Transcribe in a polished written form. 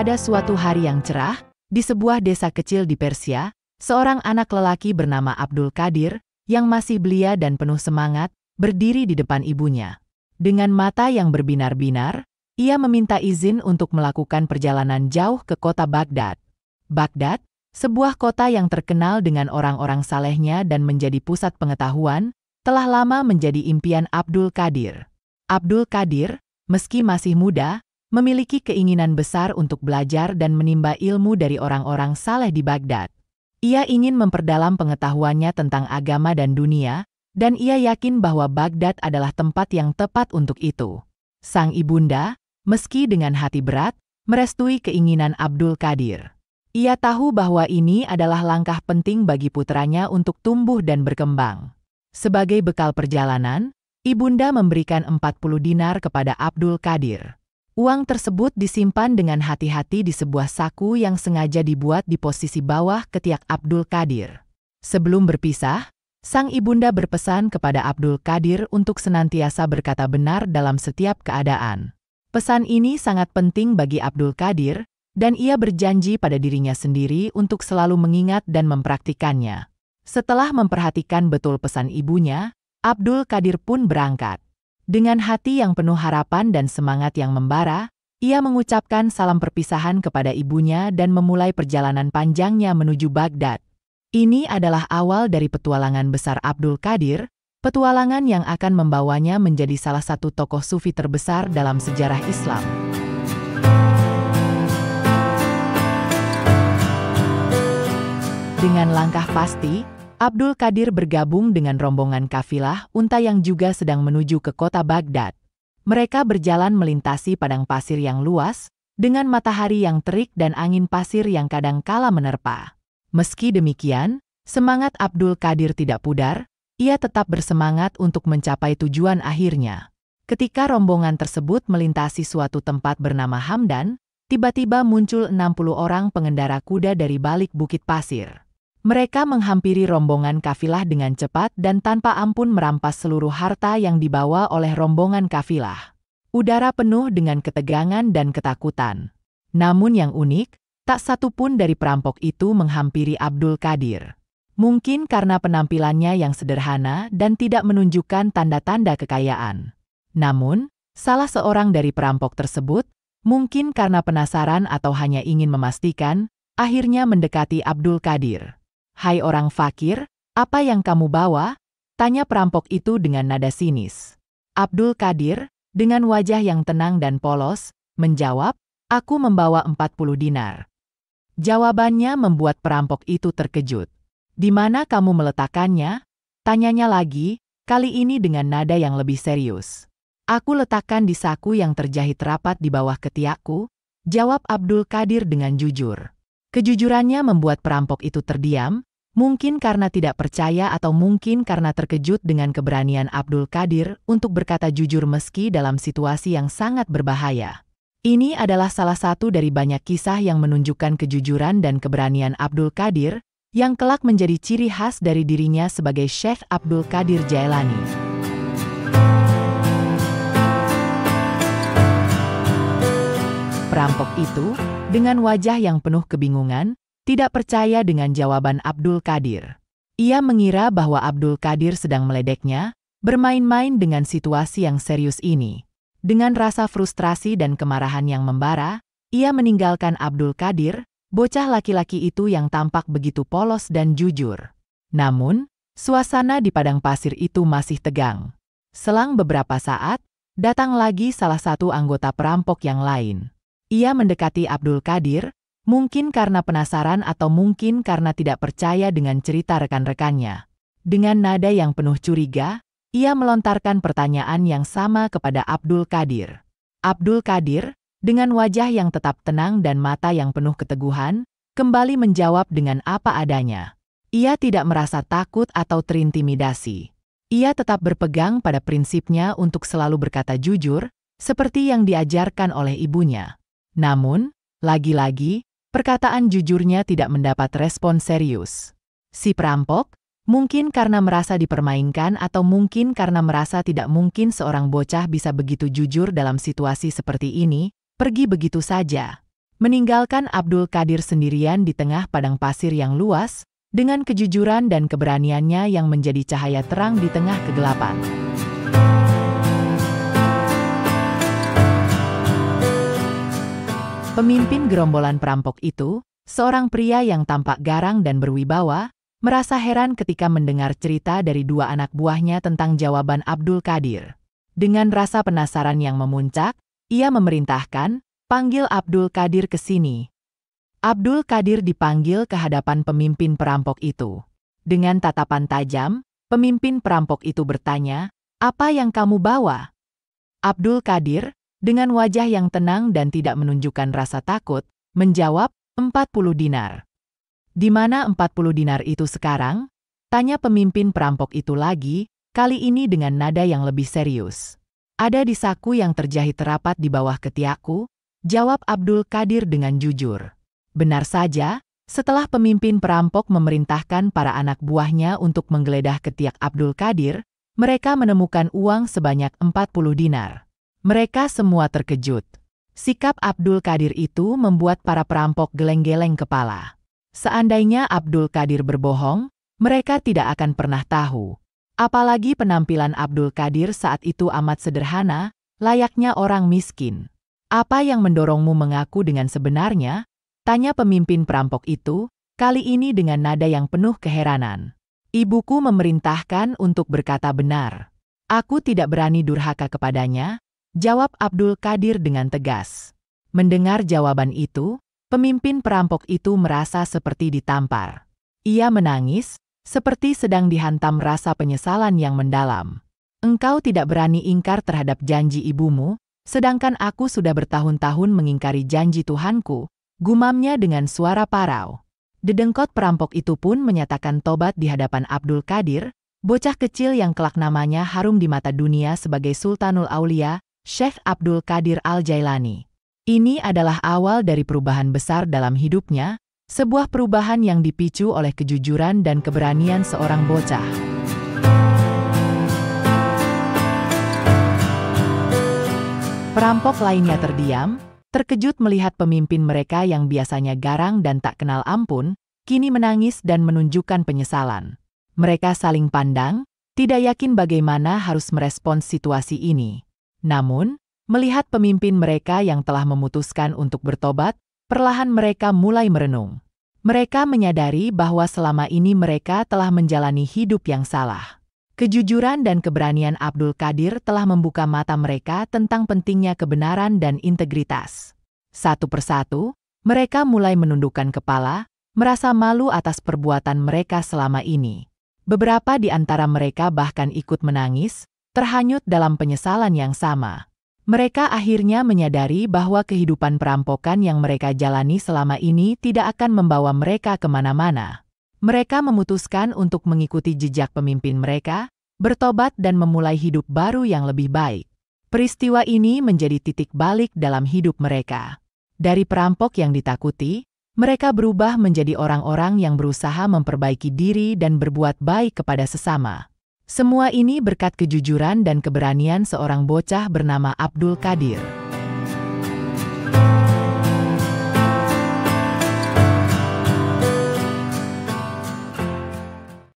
Pada suatu hari yang cerah, di sebuah desa kecil di Persia, seorang anak lelaki bernama Abdul Qadir, yang masih belia dan penuh semangat, berdiri di depan ibunya. Dengan mata yang berbinar-binar, ia meminta izin untuk melakukan perjalanan jauh ke kota Baghdad. Baghdad, sebuah kota yang terkenal dengan orang-orang salehnya dan menjadi pusat pengetahuan, telah lama menjadi impian Abdul Qadir. Abdul Qadir, meski masih muda, memiliki keinginan besar untuk belajar dan menimba ilmu dari orang-orang saleh di Baghdad. Ia ingin memperdalam pengetahuannya tentang agama dan dunia, dan ia yakin bahwa Baghdad adalah tempat yang tepat untuk itu. Sang ibunda, meski dengan hati berat, merestui keinginan Abdul Qadir. Ia tahu bahwa ini adalah langkah penting bagi putranya untuk tumbuh dan berkembang. Sebagai bekal perjalanan, ibunda memberikan 40 dinar kepada Abdul Qadir. Uang tersebut disimpan dengan hati-hati di sebuah saku yang sengaja dibuat di posisi bawah ketiak Abdul Qadir. Sebelum berpisah, sang ibunda berpesan kepada Abdul Qadir untuk senantiasa berkata benar dalam setiap keadaan. Pesan ini sangat penting bagi Abdul Qadir, dan ia berjanji pada dirinya sendiri untuk selalu mengingat dan mempraktikannya. Setelah memperhatikan betul pesan ibunya, Abdul Qadir pun berangkat. Dengan hati yang penuh harapan dan semangat yang membara, ia mengucapkan salam perpisahan kepada ibunya dan memulai perjalanan panjangnya menuju Baghdad. Ini adalah awal dari petualangan besar Abdul Qadir, petualangan yang akan membawanya menjadi salah satu tokoh sufi terbesar dalam sejarah Islam. Dengan langkah pasti, Abdul Qadir bergabung dengan rombongan kafilah unta yang juga sedang menuju ke kota Baghdad. Mereka berjalan melintasi padang pasir yang luas, dengan matahari yang terik dan angin pasir yang kadang kala menerpa. Meski demikian, semangat Abdul Qadir tidak pudar, ia tetap bersemangat untuk mencapai tujuan akhirnya. Ketika rombongan tersebut melintasi suatu tempat bernama Hamdan, tiba-tiba muncul 60 orang pengendara kuda dari balik bukit pasir. Mereka menghampiri rombongan kafilah dengan cepat dan tanpa ampun merampas seluruh harta yang dibawa oleh rombongan kafilah. Udara penuh dengan ketegangan dan ketakutan. Namun yang unik, tak satu pun dari perampok itu menghampiri Abdul Qadir. Mungkin karena penampilannya yang sederhana dan tidak menunjukkan tanda-tanda kekayaan. Namun, salah seorang dari perampok tersebut, mungkin karena penasaran atau hanya ingin memastikan, akhirnya mendekati Abdul Qadir. "Hai orang fakir, apa yang kamu bawa?" tanya perampok itu dengan nada sinis. Abdul Qadir, dengan wajah yang tenang dan polos, menjawab, "Aku membawa 40 dinar." Jawabannya membuat perampok itu terkejut. "Di mana kamu meletakkannya?" tanyanya lagi, kali ini dengan nada yang lebih serius. "Aku letakkan di saku yang terjahit rapat di bawah ketiakku," jawab Abdul Qadir dengan jujur. Kejujurannya membuat perampok itu terdiam, mungkin karena tidak percaya atau mungkin karena terkejut dengan keberanian Abdul Qadir untuk berkata jujur meski dalam situasi yang sangat berbahaya. Ini adalah salah satu dari banyak kisah yang menunjukkan kejujuran dan keberanian Abdul Qadir, yang kelak menjadi ciri khas dari dirinya sebagai Syekh Abdul Qadir Jailani. Perampok itu, dengan wajah yang penuh kebingungan, tidak percaya dengan jawaban Abdul Qadir. Ia mengira bahwa Abdul Qadir sedang meledeknya, bermain-main dengan situasi yang serius ini. Dengan rasa frustrasi dan kemarahan yang membara, ia meninggalkan Abdul Qadir, bocah laki-laki itu yang tampak begitu polos dan jujur. Namun, suasana di padang pasir itu masih tegang. Selang beberapa saat, datang lagi salah satu anggota perampok yang lain. Ia mendekati Abdul Qadir, mungkin karena penasaran atau mungkin karena tidak percaya dengan cerita rekan-rekannya. Dengan nada yang penuh curiga, ia melontarkan pertanyaan yang sama kepada Abdul Qadir. Abdul Qadir, dengan wajah yang tetap tenang dan mata yang penuh keteguhan, kembali menjawab dengan apa adanya. Ia tidak merasa takut atau terintimidasi. Ia tetap berpegang pada prinsipnya untuk selalu berkata jujur, seperti yang diajarkan oleh ibunya. Namun, lagi-lagi, perkataan jujurnya tidak mendapat respon serius. Si perampok, mungkin karena merasa dipermainkan atau mungkin karena merasa tidak mungkin seorang bocah bisa begitu jujur dalam situasi seperti ini, pergi begitu saja. meninggalkan Abdul Qadir sendirian di tengah padang pasir yang luas, dengan kejujuran dan keberaniannya yang menjadi cahaya terang di tengah kegelapan. Pemimpin gerombolan perampok itu, seorang pria yang tampak garang dan berwibawa, merasa heran ketika mendengar cerita dari dua anak buahnya tentang jawaban Abdul Qadir. Dengan rasa penasaran yang memuncak, ia memerintahkan, "Panggil Abdul Qadir ke sini." Abdul Qadir dipanggil ke hadapan pemimpin perampok itu. Dengan tatapan tajam, pemimpin perampok itu bertanya, "Apa yang kamu bawa?" Abdul Qadir, dengan wajah yang tenang dan tidak menunjukkan rasa takut, menjawab, 40 dinar. "Di mana 40 dinar itu sekarang?" tanya pemimpin perampok itu lagi, kali ini dengan nada yang lebih serius. "Ada di saku yang terjahit rapat di bawah ketiakku," jawab Abdul Qadir dengan jujur. Benar saja, setelah pemimpin perampok memerintahkan para anak buahnya untuk menggeledah ketiak Abdul Qadir, mereka menemukan uang sebanyak 40 dinar. Mereka semua terkejut. Sikap Abdul Qadir itu membuat para perampok geleng-geleng kepala. Seandainya Abdul Qadir berbohong, mereka tidak akan pernah tahu. Apalagi penampilan Abdul Qadir saat itu amat sederhana, layaknya orang miskin. "Apa yang mendorongmu mengaku dengan sebenarnya?" tanya pemimpin perampok itu, kali ini dengan nada yang penuh keheranan. "Ibuku memerintahkan untuk berkata benar. Aku tidak berani durhaka kepadanya," jawab Abdul Qadir dengan tegas. Mendengar jawaban itu, pemimpin perampok itu merasa seperti ditampar. Ia menangis, seperti sedang dihantam rasa penyesalan yang mendalam. "Engkau tidak berani ingkar terhadap janji ibumu, sedangkan aku sudah bertahun-tahun mengingkari janji Tuhanku," gumamnya dengan suara parau. Dedengkot perampok itu pun menyatakan tobat di hadapan Abdul Qadir, bocah kecil yang kelak namanya harum di mata dunia sebagai Sultanul Aulia, Syekh Abdul Qadir Al-Jailani. Ini adalah awal dari perubahan besar dalam hidupnya, sebuah perubahan yang dipicu oleh kejujuran dan keberanian seorang bocah. Perampok lainnya terdiam, terkejut melihat pemimpin mereka yang biasanya garang dan tak kenal ampun, kini menangis dan menunjukkan penyesalan. Mereka saling pandang, tidak yakin bagaimana harus merespons situasi ini. Namun, melihat pemimpin mereka yang telah memutuskan untuk bertobat, perlahan mereka mulai merenung. Mereka menyadari bahwa selama ini mereka telah menjalani hidup yang salah. Kejujuran dan keberanian Abdul Qadir telah membuka mata mereka tentang pentingnya kebenaran dan integritas. Satu persatu, mereka mulai menundukkan kepala, merasa malu atas perbuatan mereka selama ini. Beberapa di antara mereka bahkan ikut menangis, terhanyut dalam penyesalan yang sama. Mereka akhirnya menyadari bahwa kehidupan perampokan yang mereka jalani selama ini tidak akan membawa mereka kemana-mana. Mereka memutuskan untuk mengikuti jejak pemimpin mereka, bertobat dan memulai hidup baru yang lebih baik. Peristiwa ini menjadi titik balik dalam hidup mereka. Dari perampok yang ditakuti, mereka berubah menjadi orang-orang yang berusaha memperbaiki diri dan berbuat baik kepada sesama. Semua ini berkat kejujuran dan keberanian seorang bocah bernama Abdul Qadir.